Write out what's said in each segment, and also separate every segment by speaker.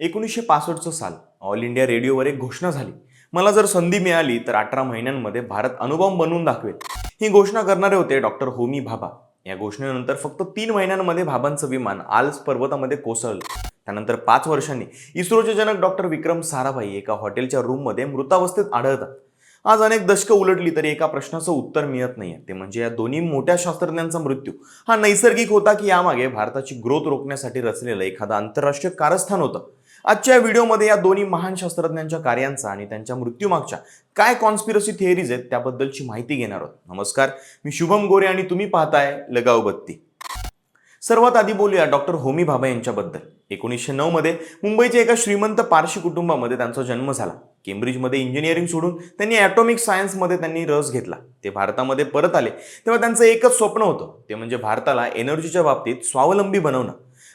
Speaker 1: 1965चं साल. All India रेडिओवर एक घोषणा झाली. मला जर संधी मिळाली तर 18 महिन्यांमध्ये भारत अणुबॉम्ब बनवून दाखवेल. ही घोषणा करणारे होते डॉक्टर होमी भाभा. या घोषणेनंतर फक्त 3 महिन्यांमध्ये भाभांचं विमान आल्स पर्वतामध्ये कोसळलं. त्यानंतर 5 वर्षांनी इस्रोचे जनक डॉक्टर विक्रम साराभाई एका हॉटेलच्या रूममध्ये मृतावस्थेत आढळतात. आज अनेक दशकं उलटली तरी एका प्रश्नाचं उत्तर मिळत नाहीये, ते म्हणजे या दोन्ही मोठ्या शास्त्रज्ञांचा मृत्यू हा नैसर्गिक होता की यामागे भारताची ग्रोथ रोखण्यासाठी रचलेलं एखादं आंतरराष्ट्रीय कारस्थान होतं. आजच्या व्हिडिओमध्ये या दोन्ही महान शास्त्रज्ञांच्या कार्यांचा आणि त्यांच्या मृत्यूमागच्या काय कॉन्स्पिरसी थिअरीज आहेत त्याबद्दलची माहिती घेणार आहोत. नमस्कार, मी शुभम गोरे आणि तुम्ही पाहताय लगाव बत्ती. सर्वात आधी बोलूया डॉक्टर होमी भाभा यांच्याबद्दल. 1909 मध्ये मुंबईच्या एका श्रीमंत पारशी कुटुंबामध्ये त्यांचा जन्म झाला. केम्ब्रिजमध्ये इंजिनिअरिंग सोडून त्यांनी ॲटॉमिक सायन्समध्ये रस घेतला. ते भारतामध्ये परत आले तेव्हा त्यांचं एकच स्वप्न होतं, ते म्हणजे भारताला एनर्जीच्या बाबतीत स्वावलंबी बनवणं.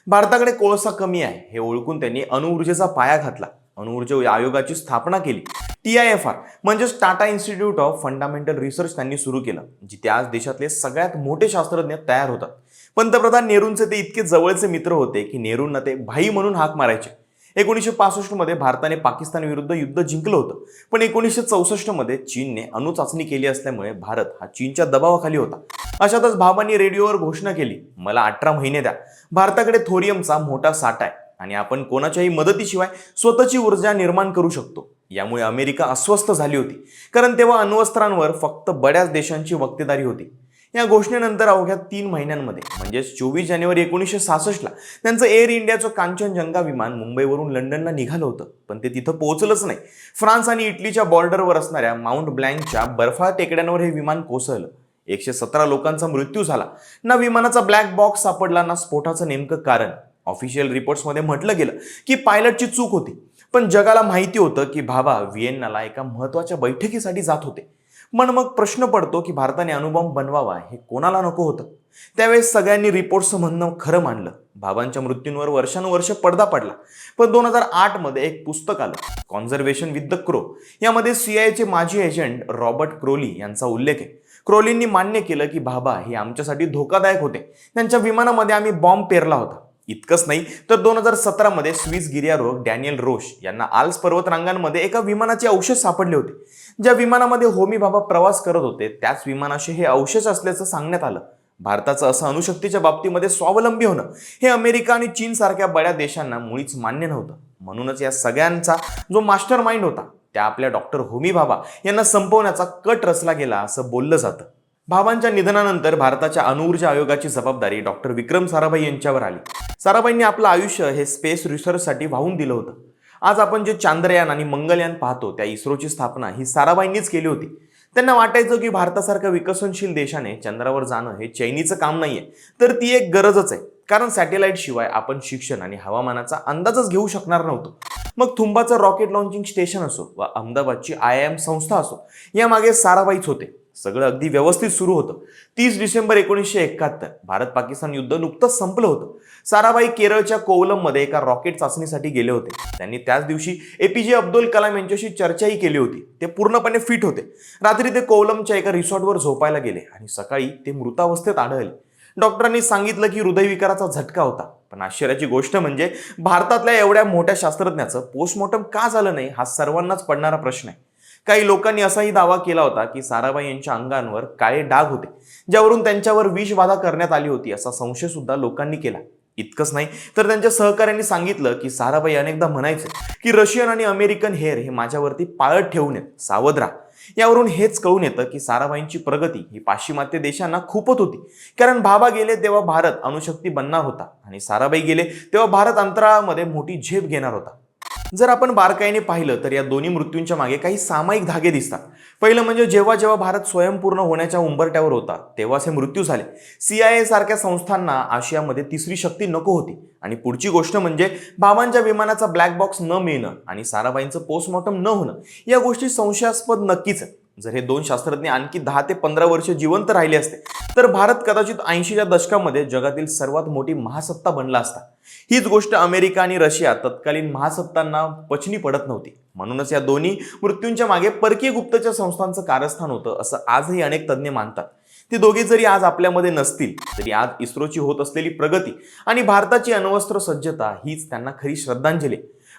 Speaker 1: भारताकडे कोळसा कमी आहे हे ओळखून त्यांनी अणुऊर्जेचा पाया घातला. अणुऊर्जा आयोगाची स्थापना केली. TIFR म्हणजेच Tata institute of fundamental research त्यांनी सुरू केलं, जिथे आज देशातले सगळ्यात मोठे शास्त्रज्ञ तयार होतात. पंतप्रधान नेहरूंचे ते इतके जवळचे मित्र होते की नेहरूंना ते भाई म्हणून हाक मारायचे. 1965 मध्ये भारताने पाकिस्तान विरुद्ध युद्ध जिंकलं होतं, पण 1964 मध्ये चीनने अणुचाचणी केली असल्यामुळे भारत हा चीनच्या दबावाखाली होता. अशातच भाभांनी रेडिओवर घोषणा केली, मला 18 महिने द्या. भारताकडे थोरियमचा मोठा साठा आहे आणि आपण कोणाच्याही मदतीशिवाय स्वतःची ऊर्जा निर्माण करू शकतो. यामुळे अमेरिका अस्वस्थ झाली होती, कारण तेव्हा अण्वस्त्रांवर फक्त बड्याच देशांची वक्तेदारी होती. या घोषणेनंतर अवघ्या 3 महिन्यांमध्ये म्हणजेच 24 जानेवारी 1966 त्यांचं एअर इंडियाचं कांचनजंगा विमान मुंबईवरून लंडनला निघालं होतं, पण ते तिथं पोहोचलंच नाही. फ्रान्स आणि इटलीच्या बॉर्डरवर असणाऱ्या माउंट ब्लँकच्या बर्फाळ टेकड्यांवर हे विमान कोसळलं. 117 लोकांचा मृत्यू झाला. ना विमानाचा ब्लॅक बॉक्स सापडला ना स्फोटाचं नेमकं कारण. ऑफिशियल रिपोर्ट्समध्ये म्हटलं गेलं की पायलटची चूक होती, पण जगाला माहिती होतं की भाभा व्हिएन्नाला एका महत्त्वाच्या बैठकीसाठी जात होते. मग प्रश्न पडतो की भारताने अणुबॉम्ब बनवावा हे कोणाला नको होतं. त्यावेळेस सगळ्यांनी रिपोर्ट्सचं म्हणणं खरं मानलं. भाभांच्या मृत्यूंवर वर्षानुवर्ष पडदा पडला, पण 2008 मध्ये एक पुस्तक आलं, कॉन्झर्वेशन विथ द क्रो. यामध्ये CIAचे माजी एजंट रॉबर्ट क्रोली यांचा उल्लेख आहे. क्रोलींनी मान्य केलं की भाभा हे आमच्यासाठी धोकादायक होते. त्यांच्या विमानामध्ये आम्ही बॉम्ब पेरला होता. इतकंच नाही तर 2017 मध्ये स्विस गिर्यारोहक डॅनियल रोश यांना आल्स पर्वतरांगांमध्ये एका विमानाचे अवशेष सापडले होते. ज्या विमानामध्ये होमी भाभा प्रवास करत होते त्याच विमानाशी हे अवशेष असल्याचं सांगण्यात आलं. भारताचं असं अणुशक्तीच्या बाबतीमध्ये स्वावलंबी होणं हे अमेरिका आणि चीन सारख्या बड्या देशांना मुळीच मान्य नव्हतं. म्हणूनच या सगळ्यांचा जो मास्टर माइंड होता त्या आपल्या डॉक्टर होमी भाभा यांना संपवण्याचा कट रचला गेला असं बोललं जातं. भाभांच्या निधनानंतर भारताच्या अणुऊर्जा आयोगाची जबाबदारी डॉक्टर विक्रम साराभाई यांच्यावर आली. साराभाईंनी आपलं आयुष्य हे स्पेस रिसर्चसाठी वाहून दिलं होतं. आज आपण जे चांद्रयान आणि मंगलयान पाहतो त्या इस्रोची स्थापना ही साराभाईंनीच केली होती. त्यांना वाटायचं की भारतासारख्या विकसनशील देशाने चंद्रावर जाणं हे चैनीचं काम नाहीये, तर ती एक गरजच आहे. कारण सॅटेलाइट शिवाय आपण शिक्षण आणि हवामानाचा अंदाजच घेऊ शकणार नव्हतो. मग थुंबाचं रॉकेट लॉन्चिंग स्टेशन असो वा अहमदाबादची IIM संस्था असो, यामागे साराभाईच होते. सगळं अगदी व्यवस्थित सुरू होतं. 30 डिसेंबर 1971 भारत पाकिस्तान युद्ध नुकतंच संपलं होतं. साराभाई केरळच्या कोवलममध्ये एका रॉकेट चाचणीसाठी गेले होते. त्यांनी त्याच दिवशी APJ अब्दुल कलाम यांच्याशी चर्चाही केली होती. ते पूर्णपणे फिट होते. रात्री ते कोवलमच्या एका रिसॉर्टवर झोपायला गेले आणि सकाळी ते मृतावस्थेत आढळले. डॉक्टरांनी सांगितलं की हृदयविकाराचा झटका होता. पण आश्चर्याची गोष्ट म्हणजे भारतातल्या एवढ्या मोठ्या शास्त्रज्ञाचं पोस्टमॉर्टम का झालं नाही हा सर्वांनाच पडणारा प्रश्न आहे. काही लोकांनी असाही दावा केला होता की साराभाई यांच्या अंगांवर काळे डाग होते, ज्यावरून त्यांच्यावर विषबाधा करण्यात आली होती असा संशय सुद्धा लोकांनी केला. इतकंच नाही तर त्यांच्या सहकाऱ्यांनी सांगितलं की साराभाई अनेकदा म्हणायचे की रशियन आणि अमेरिकन हेर हे माझ्यावरती पाळत ठेवू नयेत, सावध राहा. यावरून हेच कळून येतं की साराभाईंची प्रगती ही पाश्चिमात्य देशांना खूपच होती. कारण भाभा गेले तेव्हा भारत अणुशक्ती बनणार होता आणि साराभाई गेले तेव्हा भारत अंतराळामध्ये मोठी झेप घेणार होता. जर आपण बारकाईने पाहिलं तर या दोन्ही मृत्यूंच्या मागे काही सामायिक धागे दिसतात. पहिलं म्हणजे जेव्हा जेव्हा भारत स्वयंपूर्ण होण्याच्या उंबरठ्यावर होता तेव्हाच हे मृत्यू झाले. CIA सारख्या संस्थांना आशियामध्ये तिसरी शक्ती नको होती. आणि पुढची गोष्ट म्हणजे भाभांच्या विमानाचा ब्लॅक बॉक्स न मिळणं आणि साराभाईंचं पोस्टमॉर्टम न होणं. या गोष्टी संशयास्पद नक्कीच आहेत. जर हे दोन शास्त्रज्ञ आणखी 10 ते 15 वर्ष जिवंत राहिले असते तर भारत कदाचित 80च्या दशकामध्ये जगातील सर्वात मोठी महासत्ता बनला असता. हीच गोष्ट अमेरिका आणि रशिया तत्कालीन महासत्तांना पचनी पडत नव्हती. म्हणूनच या दोन्ही मृत्यूंच्या मागे परकीय गुप्तचर संस्थांचं कारस्थान होतं असं आजही अनेक तज्ज्ञ मानतात. ते दोघे जरी आज आपल्यामध्ये नसतील तरी आज इस्रोची होत असलेली प्रगती आणि भारताची अण्वस्त्र सज्जता हीच त्यांना खरी श्रद्धांजली.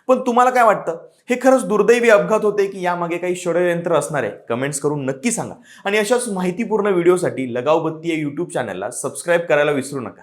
Speaker 1: पण तुम्हाला काय वाटतं, हे खरंच दुर्दैवी अपघात होते की यामागे काही षडयंत्र असणार आहे? कमेंट्स करून नक्की सांगा आणि अशाच माहितीपूर्ण व्हिडिओसाठी लगावबत्ती या यूट्यूब चॅनलला सबस्क्राईब करायला विसरू नका.